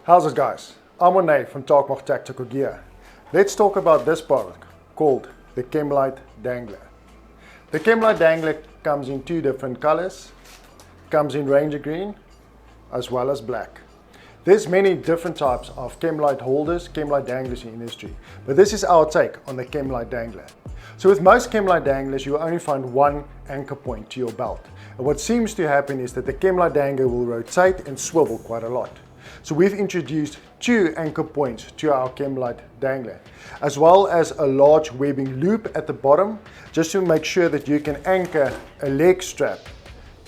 How's it guys? I'm Renee from Taakmag Tactical Gear. Let's talk about this product called the Chemlight Dangler. The Chemlight Dangler comes in two different colors, comes in Ranger Green as well as black. There's many different types of Chemlight holders, Chemlight danglers in the industry, but this is our take on the Chemlight Dangler. So with most Chemlight danglers, you will only find one anchor point to your belt. And what seems to happen is that the Chemlight Dangler will rotate and swivel quite a lot. So we've introduced two anchor points to our Chemlight Dangler, as well as a large webbing loop at the bottom, just to make sure that you can anchor a leg strap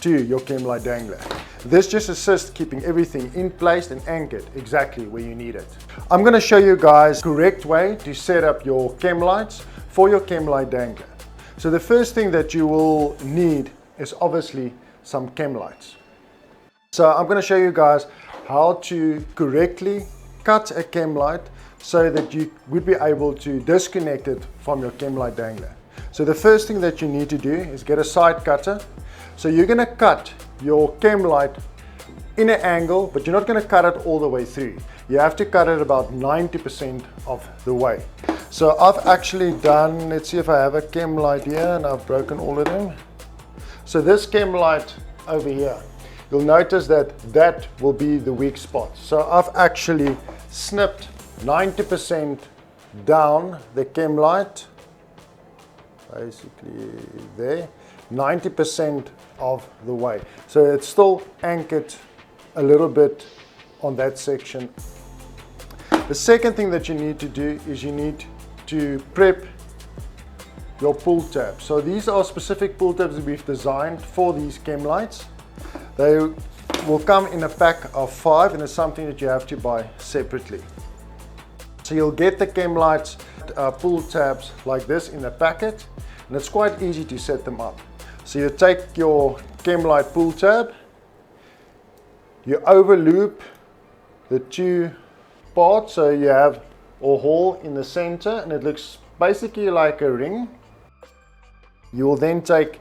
to your Chemlight Dangler. This just assists keeping everything in place and anchored exactly where you need it. I'm going to show you guys the correct way to set up your Chemlights for your Chemlight Dangler. So the first thing that you will need is obviously some Chemlights. So I'm going to show you guys how to correctly cut a Chemlight so that you would be able to disconnect it from your Chemlight Dangler. So the first thing that you need to do is get a side cutter. So you're going to cut your Chemlight in an angle, but you're not going to cut it all the way through. You have to cut it about 90% of the way. So I've actually done, let's see if I have a Chemlight here, and I've broken all of them. So this Chemlight over here, you'll notice that that will be the weak spot. So I've actually snipped 90% down the Chemlight, basically there, 90% of the way. So it's still anchored a little bit on that section. The second thing that you need to do is you need to prep your pull tabs. So these are specific pull tabs that we've designed for these Chemlights. They will come in a pack of 5, and it's something that you have to buy separately. So you'll get the Chemlights pull tabs like this in a packet, and it's quite easy to set them up. So you take your Chemlight pull tab, you overloop the two parts, so you have a hole in the center and it looks basically like a ring. You will then take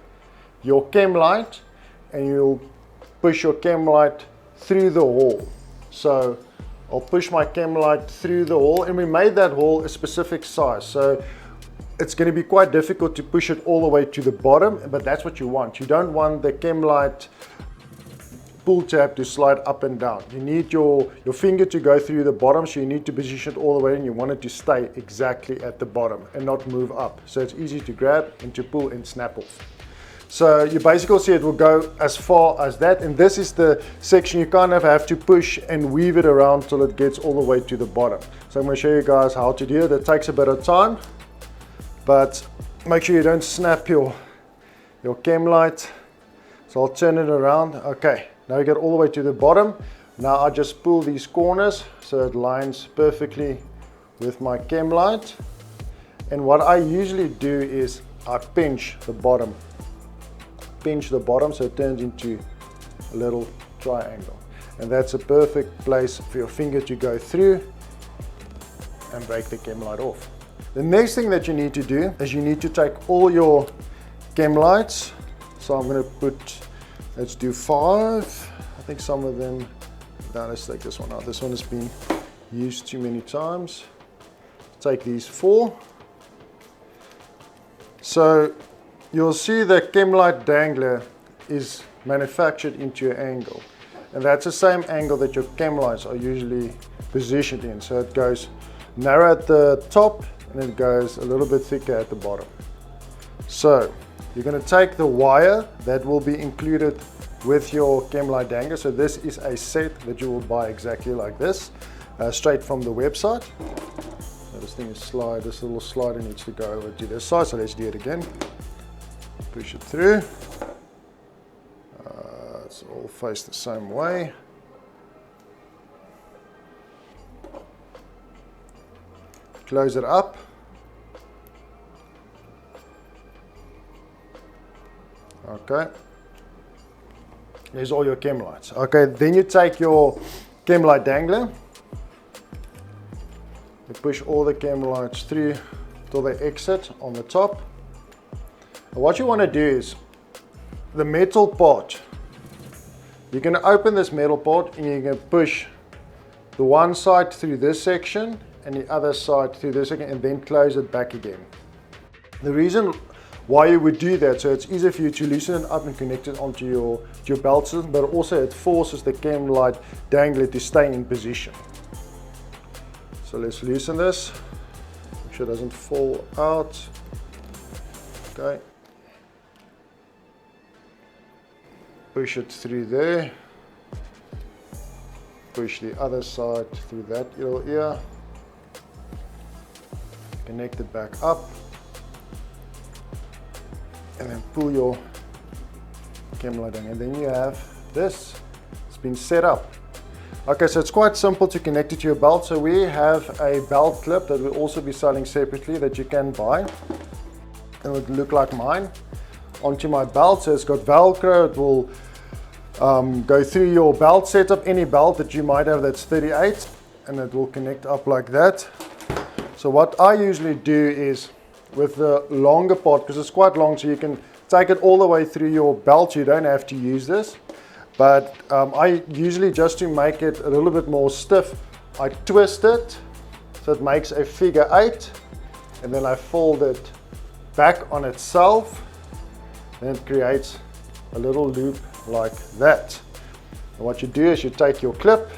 your Chemlight and you'll push your Chemlight through the hole. So I'll push my Chemlight through the hole, and we made that hole a specific size. So it's going to be quite difficult to push it all the way to the bottom, but that's what you want. You don't want the Chemlight pull tab to slide up and down. You need your finger to go through the bottom, so you need to position it all the way, and you want it to stay exactly at the bottom and not move up. So it's easy to grab and to pull and snap off. So you basically see it will go as far as that, and this is the section you kind of have to push and weave it around till it gets all the way to the bottom. So I'm going to show you guys how to do it. It takes a bit of time, but make sure you don't snap your Chemlight. So I'll turn it around. Okay, now you get all the way to the bottom. Now I just pull these corners so it lines perfectly with my Chemlight. And what I usually do is I pinch the bottom so it turns into a little triangle, and that's a perfect place for your finger to go through and break the Chemlight off. The next thing that you need to do is you need to take all your Chemlights. So I'm going to put, let's do 5. I think some of them, now let's take this one out. This one has been used too many times. Take these 4. So you'll see the Chemlight Dangler is manufactured into an angle, and that's the same angle that your Chemlights are usually positioned in. So it goes narrow at the top and it goes a little bit thicker at the bottom. So you're going to take the wire that will be included with your Chemlight Dangler. So this is a set that you will buy exactly like this, straight from the website. So this thing is this little slider needs to go over to this side, so let's do it again. Push it through. It's all faced the same way. Close it up. Okay. There's all your Chemlights. Okay, then you take your Chemlight Dangler. You push all the Chemlights through till they exit on the top. And what you want to do is the metal part, you're going to open this metal part and you're going to push the one side through this section and the other side through this section, and then close it back again. The reason why you would do that, so it's easier for you to loosen it up and connect it onto your belt system, but also it forces the Chemlight Dangler to stay in position. So let's loosen this, make sure it doesn't fall out. Okay. Push it through there. Push the other side through that little ear. Connect it back up. And then pull your Chemlight in, and then you have this. It's been set up. Okay, so it's quite simple to connect it to your belt. So we have a belt clip that will also be selling separately that you can buy. It would look like mine. Onto my belt, so it's got Velcro. It will go through your belt setup, any belt that you might have that's 38, and it will connect up like that. So what I usually do is, with the longer part, because it's quite long, so you can take it all the way through your belt, you don't have to use this, but I usually, just to make it a little bit more stiff, I twist it so it makes a figure 8, and then I fold it back on itself, and it creates a little loop like that. And what you do is you take your clip,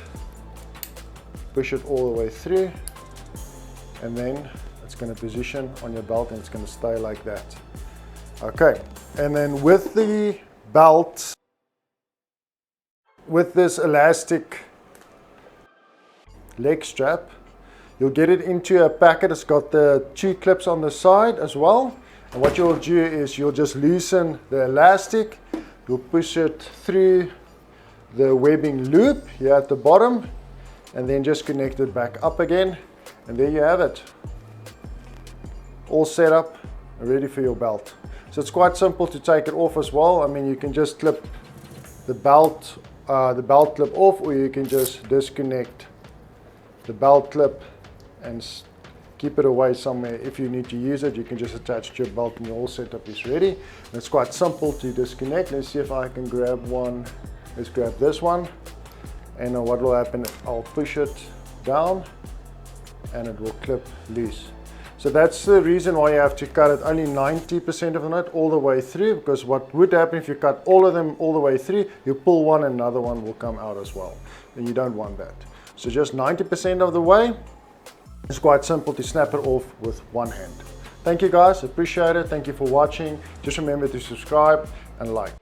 push it all the way through, and then it's going to position on your belt and it's going to stay like that. Okay, and then with the belt, with this elastic leg strap, you'll get it into a packet. It's got the 2 clips on the side as well. And what you'll do is you'll just loosen the elastic, you'll push it through the webbing loop here at the bottom, and then just connect it back up again, and there you have it. All set up and ready for your belt. So it's quite simple to take it off as well. I mean, you can just clip the belt clip off, or you can just disconnect the belt clip and keep it away somewhere. If you need to use it, you can just attach it to your belt and your whole setup is ready. And it's quite simple to disconnect. Let's see if I can grab one. Let's grab this one, and what will happen, I'll push it down and it will clip loose. So that's the reason why you have to cut it only 90% of the knot all the way through, because what would happen if you cut all of them all the way through, you pull one, another one will come out as well, and you don't want that. So just 90% of the way. It's quite simple to snap it off with one hand. Thank you guys, appreciate it. Thank you for watching. Just remember to subscribe and like.